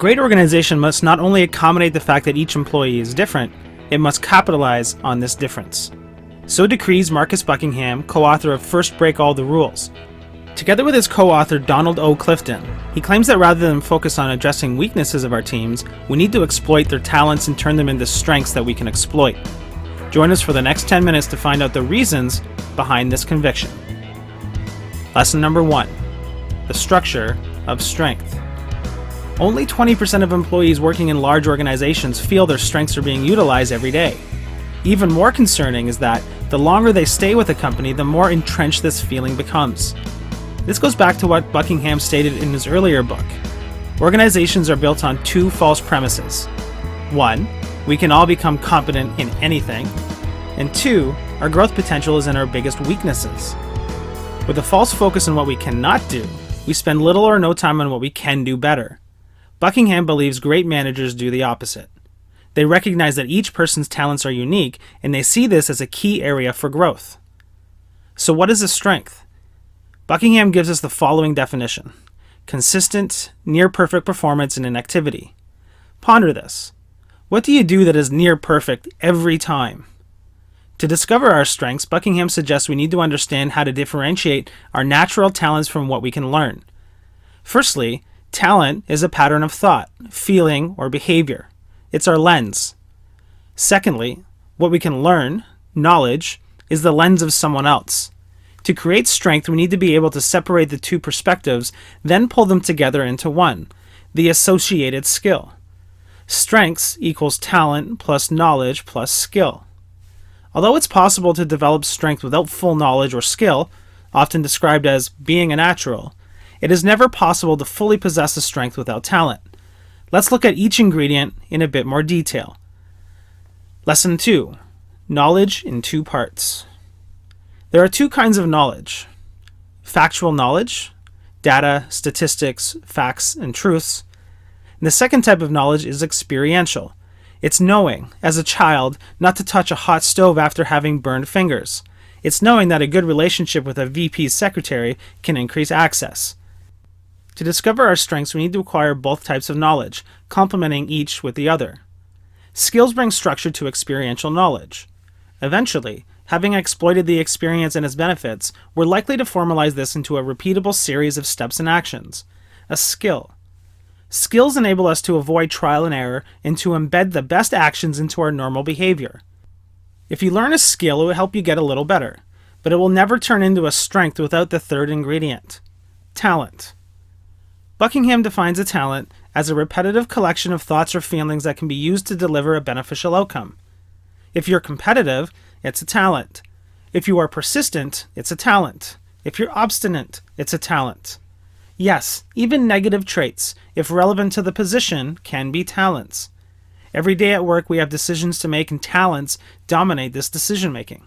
great organization must not only accommodate the fact that each employee is different, it must capitalize on this difference. So decrees Marcus Buckingham, co-author of First Break All the Rules. Together with his co-author Donald O. Clifton, he claims that rather than focus on addressing weaknesses of our teams, we need to exploit their talents and turn them into strengths that we can exploit. Join us for the next 10 minutes to find out the reasons behind this conviction. Lesson number 1. The structure of strength. Only 20% of employees working in large organizations feel their strengths are being utilized every day. Even more concerning is that the longer they stay with a company, the more entrenched this feeling becomes. This goes back to what Buckingham stated in his earlier book. Organizations are built on 2 false premises. 1, we can all become competent in anything. And 2, our growth potential is in our biggest weaknesses. With a false focus on what we cannot do, we spend little or no time on what we can do better. Buckingham believes great managers do the opposite. They recognize that each person's talents are unique, and they see this as a key area for growth. So what is a strength? Buckingham gives us the following definition: consistent, near-perfect performance in an activity. Ponder this. What do you do that is near-perfect every time? To discover our strengths, Buckingham suggests we need to understand how to differentiate our natural talents from what we can learn. Firstly, talent is a pattern of thought, feeling, or behavior. It's our lens. Secondly, what we can learn, knowledge, is the lens of someone else. To create strength, we need to be able to separate the 2 perspectives, then pull them together into one, the associated skill. Strengths equals talent plus knowledge plus skill. Although it's possible to develop strength without full knowledge or skill, often described as being a natural, it is never possible to fully possess a strength without talent. Let's look at each ingredient in a bit more detail. Lesson 2. Knowledge in 2 parts. There are 2 kinds of knowledge: factual knowledge, data, statistics, facts, and truths. And the second type of knowledge is experiential. It's knowing, as a child, not to touch a hot stove after having burned fingers. It's knowing that a good relationship with a VP's secretary can increase access. To discover our strengths, we need to acquire both types of knowledge, complementing each with the other. Skills bring structure to experiential knowledge. Eventually, having exploited the experience and its benefits, we're likely to formalize this into a repeatable series of steps and actions, a skill. Skills enable us to avoid trial and error and to embed the best actions into our normal behavior. If you learn a skill, it will help you get a little better, but it will never turn into a strength without the third ingredient: talent. Buckingham defines a talent as a repetitive collection of thoughts or feelings that can be used to deliver a beneficial outcome. If you're competitive, it's a talent. If you are persistent, it's a talent. If you're obstinate, it's a talent. Yes, even negative traits, if relevant to the position, can be talents. Every day at work we have decisions to make, and talents dominate this decision-making.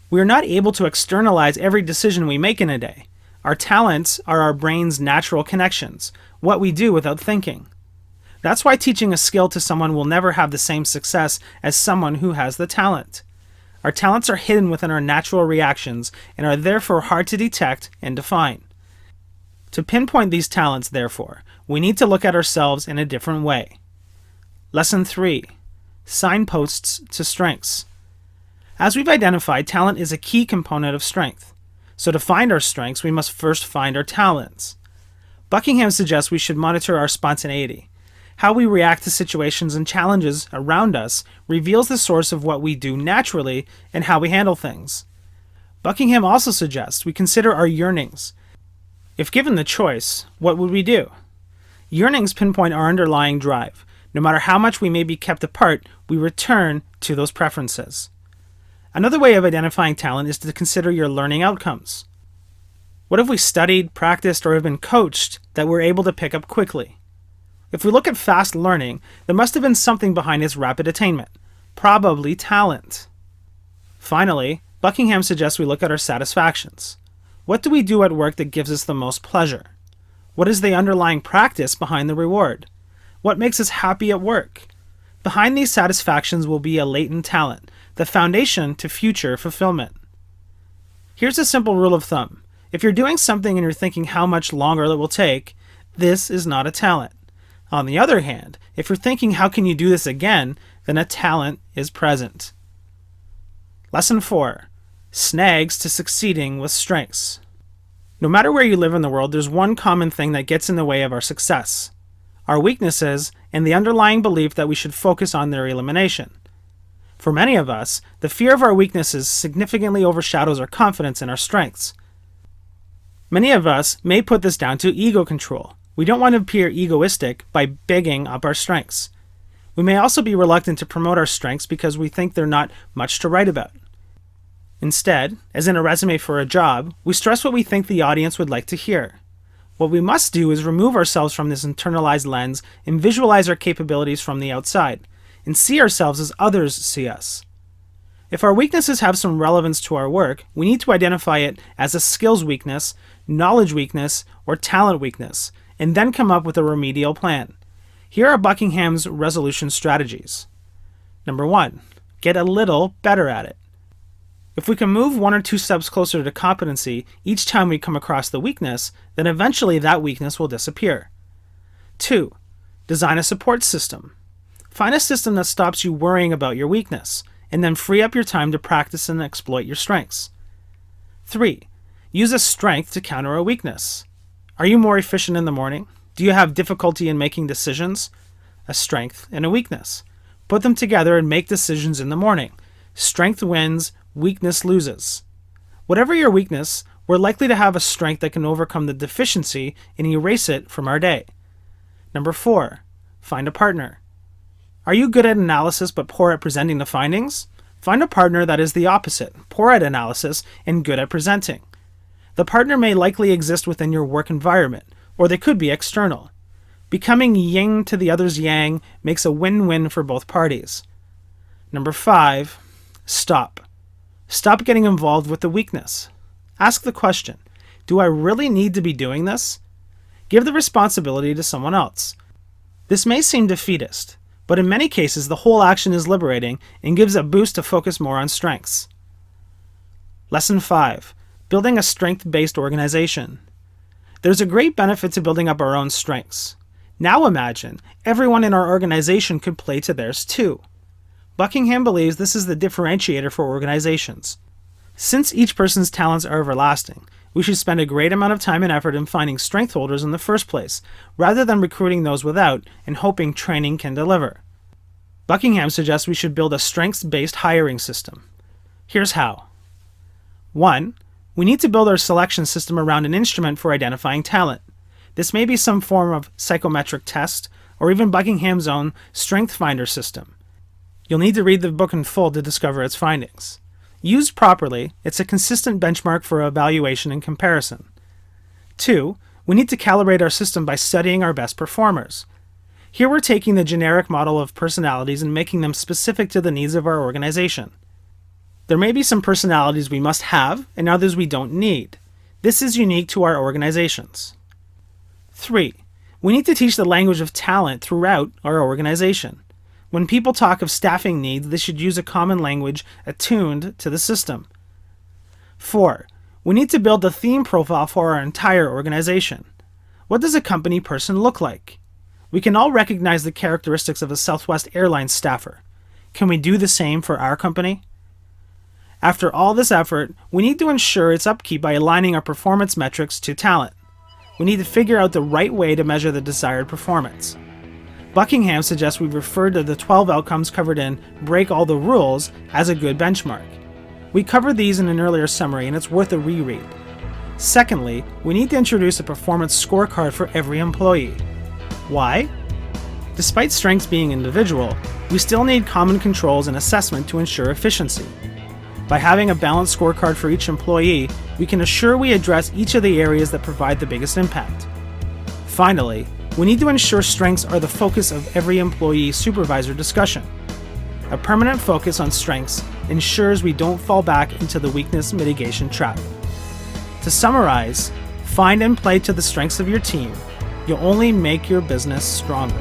We are not able to externalize every decision we make in a day. Our talents are our brain's natural connections, what we do without thinking. That's why teaching a skill to someone will never have the same success as someone who has the talent. Our talents are hidden within our natural reactions and are therefore hard to detect and define. To pinpoint these talents, therefore, we need to look at ourselves in a different way. Lesson 3. Signposts to strengths. As we've identified, talent is a key component of strength. So to find our strengths, we must first find our talents. Buckingham suggests we should monitor our spontaneity. How we react to situations and challenges around us reveals the source of what we do naturally and how we handle things. Buckingham also suggests we consider our yearnings. If given the choice, what would we do? Yearnings pinpoint our underlying drive. No matter how much we may be kept apart, we return to those preferences. Another way of identifying talent is to consider your learning outcomes. What have we studied, practiced, or have been coached that we're able to pick up quickly? If we look at fast learning, there must have been something behind its rapid attainment, probably talent. Finally, Buckingham suggests we look at our satisfactions. What do we do at work that gives us the most pleasure? What is the underlying practice behind the reward? What makes us happy at work? Behind these satisfactions will be a latent talent, the foundation to future fulfillment. Here's a simple rule of thumb. If you're doing something and you're thinking how much longer it will take, this is not a talent. On the other hand, if you're thinking how can you do this again, then a talent is present. Lesson 4. Snags to succeeding with strengths. No matter where you live in the world, there's one common thing that gets in the way of our success: our weaknesses and the underlying belief that we should focus on their elimination. For many of us, the fear of our weaknesses significantly overshadows our confidence in our strengths. Many of us may put this down to ego control. We don't want to appear egoistic by bigging up our strengths. We may also be reluctant to promote our strengths because we think they're not much to write about. Instead, as in a resume for a job, we stress what we think the audience would like to hear. What we must do is remove ourselves from this internalized lens and visualize our capabilities from the outside, and see ourselves as others see us. If our weaknesses have some relevance to our work, we need to identify it as a skills weakness, knowledge weakness, or talent weakness, and then come up with a remedial plan. Here are Buckingham's resolution strategies. Number 1. Get a little better at it. If we can move 1 or 2 steps closer to competency each time we come across the weakness, then eventually that weakness will disappear. 2. Design a support system. Find a system that stops you worrying about your weakness, and then free up your time to practice and exploit your strengths. 3. Use a strength to counter a weakness. Are you more efficient in the morning? Do you have difficulty in making decisions? A strength and a weakness. Put them together and make decisions in the morning. Strength wins, weakness loses. Whatever your weakness, we're likely to have a strength that can overcome the deficiency and erase it from our day. Number 4. Find a partner. Are you good at analysis but poor at presenting the findings? Find a partner that is the opposite, poor at analysis and good at presenting. The partner may likely exist within your work environment, or they could be external. Becoming yin to the other's yang makes a win-win for both parties. Number 5. Stop. Stop getting involved with the weakness. Ask the question, do I really need to be doing this? Give the responsibility to someone else. This may seem defeatist, but in many cases the whole action is liberating and gives a boost to focus more on strengths. Lesson 5. Building a strength-based organization. There's a great benefit to building up our own strengths. Now imagine everyone in our organization could play to theirs too. Buckingham believes this is the differentiator for organizations. Since each person's talents are everlasting, we should spend a great amount of time and effort in finding strength holders in the first place, rather than recruiting those without and hoping training can deliver. Buckingham suggests we should build a strengths-based hiring system. Here's how. 1. We need to build our selection system around an instrument for identifying talent. This may be some form of psychometric test, or even Buckingham's own Strength Finder system. You'll need to read the book in full to discover its findings. Used properly, it's a consistent benchmark for evaluation and comparison. 2. We need to calibrate our system by studying our best performers. Here we're taking the generic model of personalities and making them specific to the needs of our organization. There may be some personalities we must have and others we don't need. This is unique to our organizations. 3. We need to teach the language of talent throughout our organization. When people talk of staffing needs, they should use a common language attuned to the system. 4. We need to build a theme profile for our entire organization. What does a company person look like? We can all recognize the characteristics of a Southwest Airlines staffer. Can we do the same for our company? After all this effort, we need to ensure its upkeep by aligning our performance metrics to talent. We need to figure out the right way to measure the desired performance. Buckingham suggests we refer to the 12 outcomes covered in Break All the Rules as a good benchmark. We covered these in an earlier summary and it's worth a reread. Secondly, we need to introduce a performance scorecard for every employee. Why? Despite strengths being individual, we still need common controls and assessment to ensure efficiency. By having a balanced scorecard for each employee, we can assure we address each of the areas that provide the biggest impact. Finally, we need to ensure strengths are the focus of every employee supervisor discussion. A permanent focus on strengths ensures we don't fall back into the weakness mitigation trap. To summarize, find and play to the strengths of your team. You'll only make your business stronger.